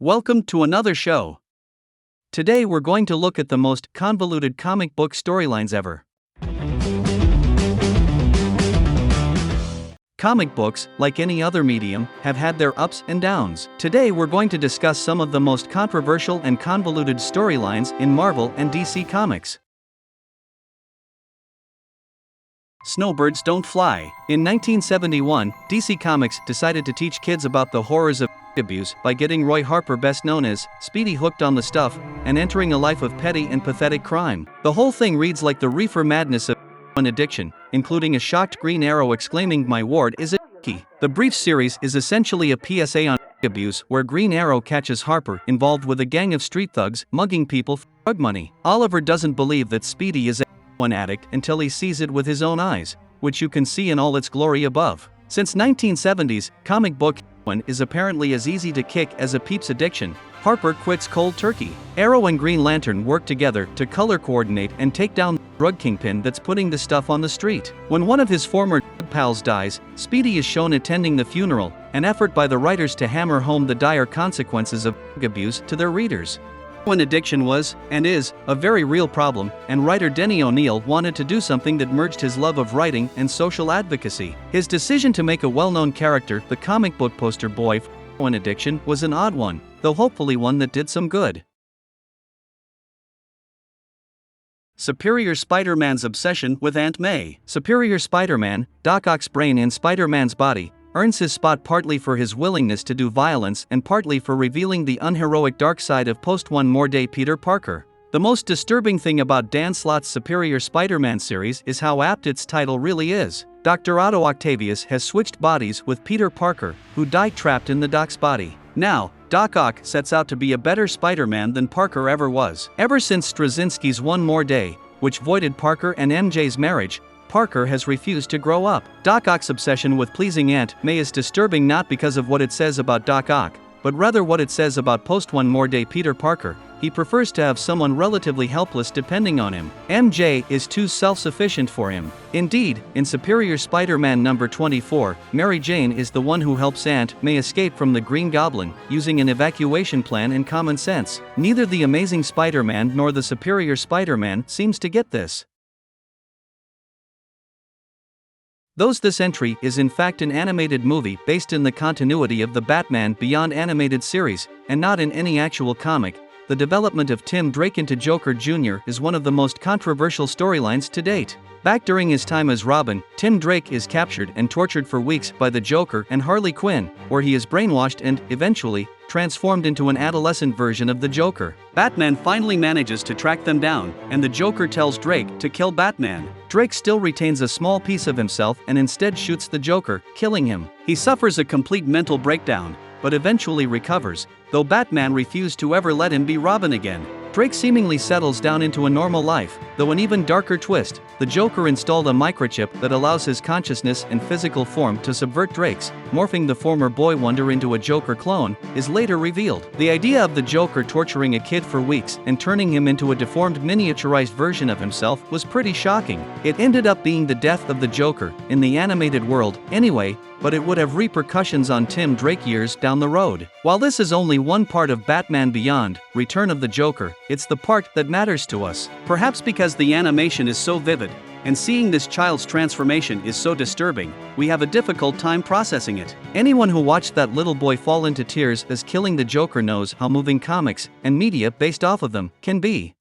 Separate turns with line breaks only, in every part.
Welcome to another show. Today we're going to look at the most convoluted comic book storylines ever. Comic books, like any other medium, have had their ups and downs. Today we're going to discuss some of the most controversial and convoluted storylines in Marvel and DC Comics. Snowbirds Don't Fly. In 1971, DC Comics decided to teach kids about the horrors of abuse by getting Roy Harper, best known as Speedy, hooked on the stuff and entering a life of petty and pathetic crime. The whole thing reads like the reefer madness of addiction, including a shocked Green Arrow exclaiming, "My ward is a key." The brief series is essentially a PSA on abuse, where Green Arrow catches Harper involved with a gang of street thugs mugging people for drug money. Oliver doesn't believe that Speedy is an addict until he sees it with his own eyes, which you can see in all its glory above. Since 1970s, comic book is apparently as easy to kick as a Peeps addiction. Harper quits cold turkey. Arrow and Green Lantern work together to color coordinate and take down the drug kingpin that's putting the stuff on the street. When one of his former pals dies, Speedy is shown attending the funeral, an effort by the writers to hammer home the dire consequences of abuse to their readers. When addiction was, and is, a very real problem, and writer Denny O'Neil wanted to do something that merged his love of writing and social advocacy. His decision to make a well-known character the comic book poster boy for addiction was an odd one, though hopefully one that did some good. Superior Spider-Man's obsession with Aunt May. Superior Spider-Man, Doc Ock's brain in Spider-Man's body, earns his spot partly for his willingness to do violence and partly for revealing the unheroic dark side of post-One More Day Peter Parker. The most disturbing thing about Dan Slott's Superior Spider-Man series is how apt its title really is. Dr. Otto Octavius has switched bodies with Peter Parker, who died trapped in the Doc's body. Now, Doc Ock sets out to be a better Spider-Man than Parker ever was. Ever since Straczynski's One More Day, which voided Parker and MJ's marriage, Parker has refused to grow up. Doc Ock's obsession with pleasing Aunt May is disturbing not because of what it says about Doc Ock, but rather what it says about post-One More Day Peter Parker. He prefers to have someone relatively helpless depending on him. MJ is too self-sufficient for him. Indeed, in Superior Spider-Man number 24, Mary Jane is the one who helps Aunt May escape from the Green Goblin, using an evacuation plan and common sense. Neither the Amazing Spider-Man nor the Superior Spider-Man seems to get this. This entry is in fact an animated movie based in the continuity of the Batman Beyond animated series, and not in any actual comic. The development of Tim Drake into Joker Jr. is one of the most controversial storylines to date. Back during his time as Robin, Tim Drake is captured and tortured for weeks by the Joker and Harley Quinn, where he is brainwashed and, eventually, transformed into an adolescent version of the Joker. Batman finally manages to track them down, and the Joker tells Drake to kill Batman. Drake still retains a small piece of himself and instead shoots the Joker, killing him. He suffers a complete mental breakdown, but eventually recovers, though Batman refused to ever let him be Robin again. Drake seemingly settles down into a normal life, though an even darker twist: the Joker installed a microchip that allows his consciousness and physical form to subvert Drake's, morphing the former Boy Wonder into a Joker clone, is later revealed. The idea of the Joker torturing a kid for weeks and turning him into a deformed miniaturized version of himself was pretty shocking. It ended up being the death of the Joker, in the animated world, anyway, but it would have repercussions on Tim Drake years down the road. While this is only one part of Batman Beyond, Return of the Joker, it's the part that matters to us. Perhaps because the animation is so vivid, and seeing this child's transformation is so disturbing, we have a difficult time processing it. Anyone who watched that little boy fall into tears as killing the Joker knows how moving comics, and media based off of them, can be.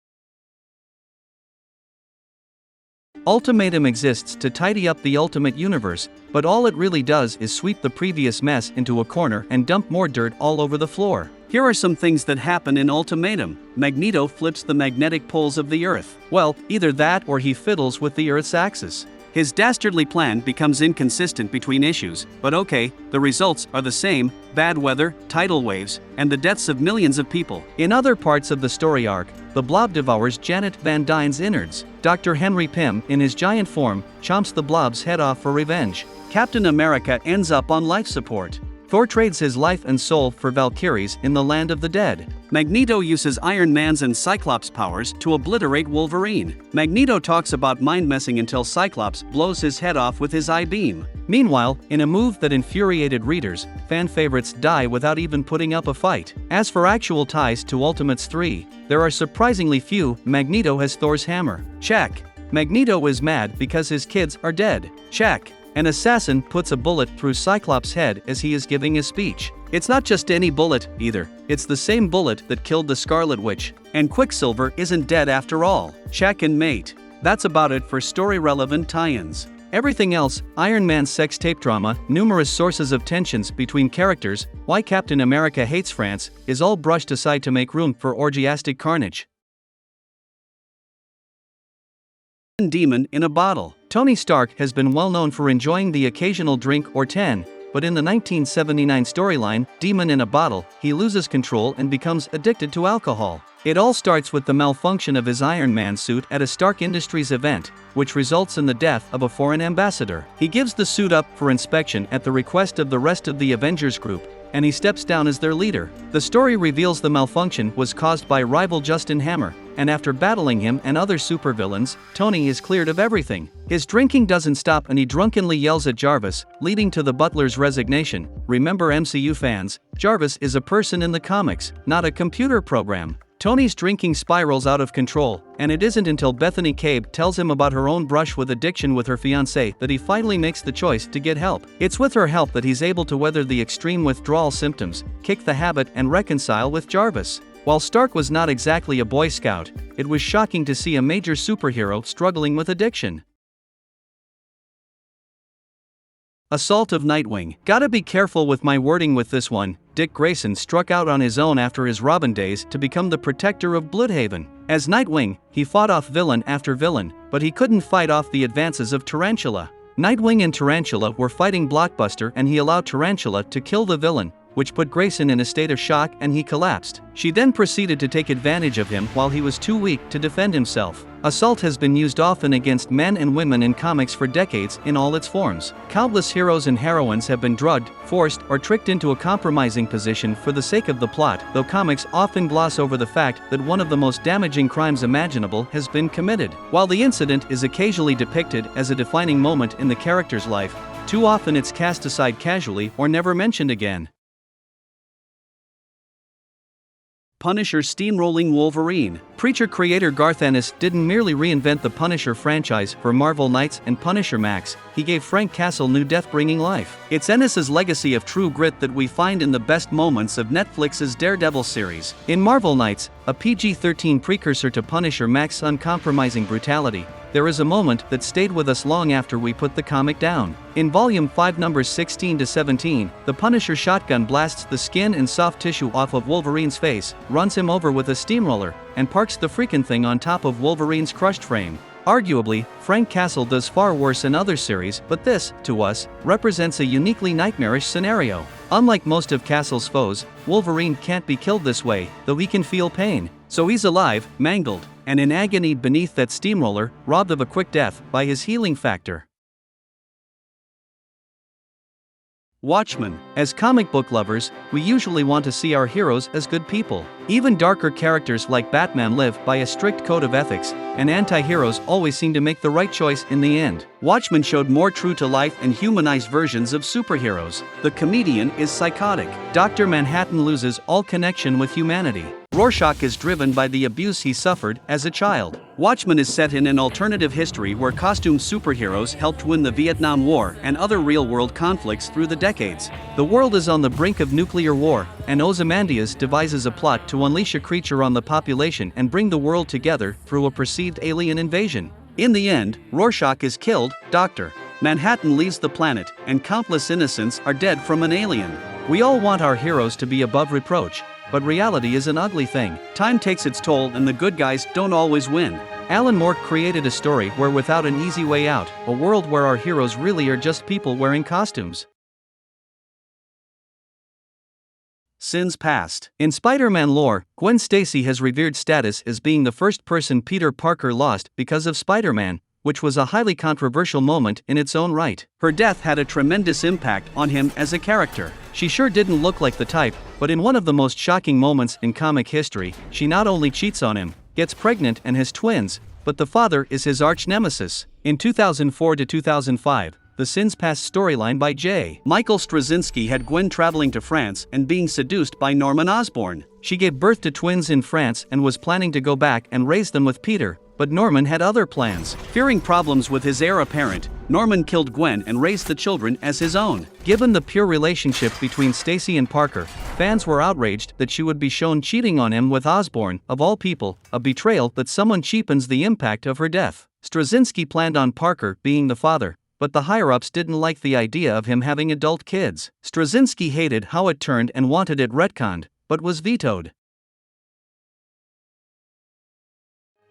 Ultimatum exists to tidy up the Ultimate Universe, but all it really does is sweep the previous mess into a corner and dump more dirt all over the floor. Here are some things that happen in Ultimatum. Magneto flips the magnetic poles of the Earth. Well, either that or he fiddles with the Earth's axis. His dastardly plan becomes inconsistent between issues, but okay, the results are the same: bad weather, tidal waves, and the deaths of millions of people. In other parts of the story arc, the Blob devours Janet Van Dyne's innards. Dr. Henry Pym, in his giant form, chomps the Blob's head off for revenge. Captain America ends up on life support. Thor trades his life and soul for Valkyries in the land of the dead. Magneto uses Iron Man's and Cyclops' powers to obliterate Wolverine. Magneto talks about mind-messing until Cyclops blows his head off with his I-beam. Meanwhile, in a move that infuriated readers, fan favorites die without even putting up a fight. As for actual ties to Ultimates 3, there are surprisingly few. Magneto has Thor's hammer. Check. Magneto is mad because his kids are dead. Check. An assassin puts a bullet through Cyclops' head as he is giving a speech. It's not just any bullet, either. It's the same bullet that killed the Scarlet Witch. And Quicksilver isn't dead after all. Check and mate. That's about it for story-relevant tie-ins. Everything else, Iron Man's sex tape drama, numerous sources of tensions between characters, why Captain America hates France, is all brushed aside to make room for orgiastic carnage. Demon in a bottle. Tony Stark has been well known for enjoying the occasional drink or 10, but in the 1979 storyline, Demon in a Bottle, he loses control and becomes addicted to alcohol. It all starts with the malfunction of his Iron Man suit at a Stark Industries event, which results in the death of a foreign ambassador. He gives the suit up for inspection at the request of the rest of the Avengers group, and he steps down as their leader. The story reveals the malfunction was caused by rival Justin Hammer, and after battling him and other supervillains, Tony is cleared of everything. His drinking doesn't stop and he drunkenly yells at Jarvis, leading to the butler's resignation. Remember, MCU fans, Jarvis is a person in the comics, not a computer program. Tony's drinking spirals out of control, and it isn't until Bethany Cabe tells him about her own brush with addiction with her fiancé that he finally makes the choice to get help. It's with her help that he's able to weather the extreme withdrawal symptoms, kick the habit and reconcile with Jarvis. While Stark was not exactly a Boy Scout, it was shocking to see a major superhero struggling with addiction. Assault of Nightwing. Gotta be careful with my wording with this one. Dick Grayson struck out on his own after his Robin days to become the protector of Bloodhaven. As Nightwing, he fought off villain after villain, but he couldn't fight off the advances of Tarantula. Nightwing and Tarantula were fighting Blockbuster and he allowed Tarantula to kill the villain, which put Grayson in a state of shock and he collapsed. She then proceeded to take advantage of him while he was too weak to defend himself. Assault has been used often against men and women in comics for decades in all its forms. Countless heroes and heroines have been drugged, forced, or tricked into a compromising position for the sake of the plot, though comics often gloss over the fact that one of the most damaging crimes imaginable has been committed. While the incident is occasionally depicted as a defining moment in the character's life, too often it's cast aside casually or never mentioned again. Punisher steamrolling Wolverine. Preacher creator Garth Ennis didn't merely reinvent the Punisher franchise for Marvel Knights and Punisher Max, he gave Frank Castle new death-bringing life. It's Ennis's legacy of true grit that we find in the best moments of Netflix's Daredevil series. In Marvel Knights, a PG-13 precursor to Punisher Max's uncompromising brutality, there is a moment that stayed with us long after we put the comic down. In Volume 5 numbers 16 to 17, the Punisher shotgun blasts the skin and soft tissue off of Wolverine's face, runs him over with a steamroller, and parks the freaking thing on top of Wolverine's crushed frame. Arguably, Frank Castle does far worse in other series, but this, to us, represents a uniquely nightmarish scenario. Unlike most of Castle's foes, Wolverine can't be killed this way, though he can feel pain. So he's alive, mangled, and in agony beneath that steamroller, robbed of a quick death by his healing factor. Watchmen. As comic book lovers, we usually want to see our heroes as good people. Even darker characters like Batman live by a strict code of ethics, and anti-heroes always seem to make the right choice in the end. Watchmen showed more true-to-life and humanized versions of superheroes. The comedian is psychotic. Dr. Manhattan loses all connection with humanity. Rorschach is driven by the abuse he suffered as a child. Watchmen is set in an alternative history where costumed superheroes helped win the Vietnam War and other real-world conflicts through the decades. The world is on the brink of nuclear war, and Ozymandias devises a plot to unleash a creature on the population and bring the world together through a perceived alien invasion. In the end, Rorschach is killed, Dr. Manhattan leaves the planet, and countless innocents are dead from an alien. We all want our heroes to be above reproach, but reality is an ugly thing. Time takes its toll and the good guys don't always win. Alan Moore created a story where without an easy way out, a world where our heroes really are just people wearing costumes. Sins past. In Spider-Man lore, Gwen Stacy has revered status as being the first person Peter Parker lost because of Spider-Man, which was a highly controversial moment in its own right. Her death had a tremendous impact on him as a character. She sure didn't look like the type, but in one of the most shocking moments in comic history, she not only cheats on him, gets pregnant and has twins, but the father is his arch nemesis. In 2004 to 2005, the Sins Past storyline by J. Michael Straczynski had Gwen traveling to France and being seduced by Norman Osborn. She gave birth to twins in France and was planning to go back and raise them with Peter, but Norman had other plans. Fearing problems with his heir apparent, Norman killed Gwen and raised the children as his own. Given the pure relationship between Stacy and Parker, fans were outraged that she would be shown cheating on him with Osborn, of all people, a betrayal that someone cheapens the impact of her death. Straczynski planned on Parker being the father, but the higher-ups didn't like the idea of him having adult kids. Straczynski hated how it turned and wanted it retconned, but was vetoed.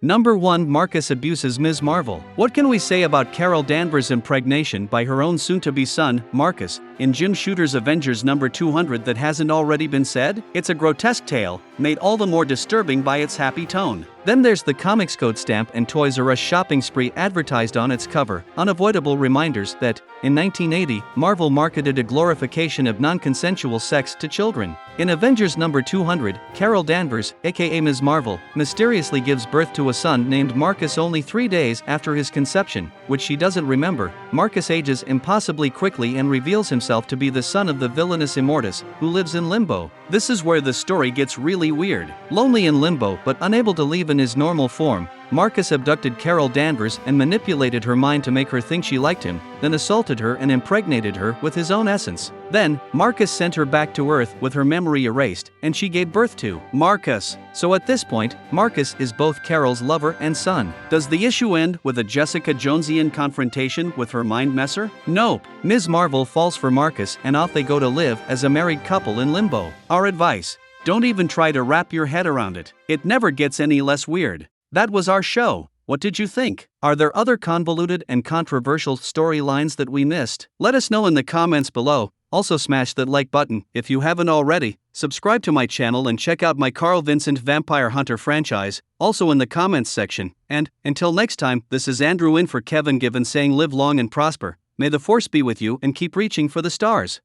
Number 1. Marcus abuses Ms. Marvel. What can we say about Carol Danvers' impregnation by her own soon-to-be son, Marcus, in Jim Shooter's Avengers number 200 that hasn't already been said? It's a grotesque tale, made all the more disturbing by its happy tone. Then there's the Comics Code stamp and Toys R Us shopping spree advertised on its cover, unavoidable reminders that, in 1980, Marvel marketed a glorification of non-consensual sex to children. In Avengers number 200, Carol Danvers, aka Ms. Marvel, mysteriously gives birth to a son named Marcus only 3 days after his conception, which she doesn't remember. Marcus ages impossibly quickly and reveals himself to be the son of the villainous Immortus, who lives in Limbo. This is where the story gets really weird. Lonely in Limbo but unable to leave in his normal form, Marcus abducted Carol Danvers and manipulated her mind to make her think she liked him, then assaulted her and impregnated her with his own essence. Then, Marcus sent her back to Earth with her memory erased, and she gave birth to Marcus. So at this point, Marcus is both Carol's lover and son. Does the issue end with a Jessica Jonesian confrontation with her mind messer? Nope. Ms. Marvel falls for Marcus and off they go to live as a married couple in Limbo. Our advice: don't even try to wrap your head around it. It never gets any less weird. That was our show. What did you think? Are there other convoluted and controversial storylines that we missed? Let us know in the comments below. Also smash that like button if you haven't already. Subscribe to my channel and check out my Carl Vincent Vampire Hunter franchise, also in the comments section. And, until next time, this is Andrew in for Kevin Given saying live long and prosper. May the force be with you and keep reaching for the stars.